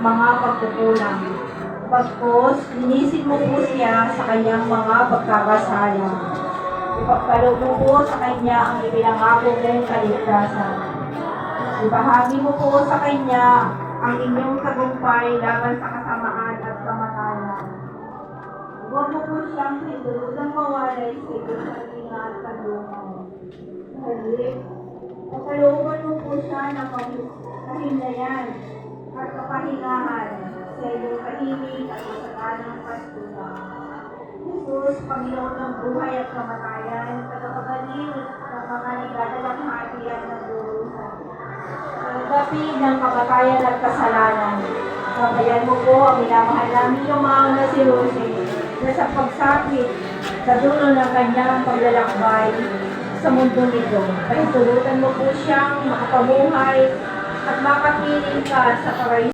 mga pagkukulang. Pagkos, linisin mo po siya sa kanyang mga pagkakasala. Ipagkaloob mo po sa kanya ang ipinangako mong kaligtasan. Ibahagi mo po sa kanya ang inyong tagumpay laban sa kasamaan at kamatayan. Huwag mo po siyang hinulugang mawalay sa iyong sarili at kalungan. Halip, pagkalooban mo po siya ng kahindayan at kapahingahan sa iyong tahimik at masaganang pagtulong. Jesus, Panginoon ng buhay at kamatayan, tagapagaling ng mga nagdadalamhatian ng lurusan. Dapit ng kamatayan at kasalanan. Gabayan mo po ang minamahal namin yumaong na si Jose na sa pagsapit sa dulo ng kanyang paglalakbay sa mundo nito. Pahintulutan mo po siyang makapamuhay at makapiling ka sa paraiso.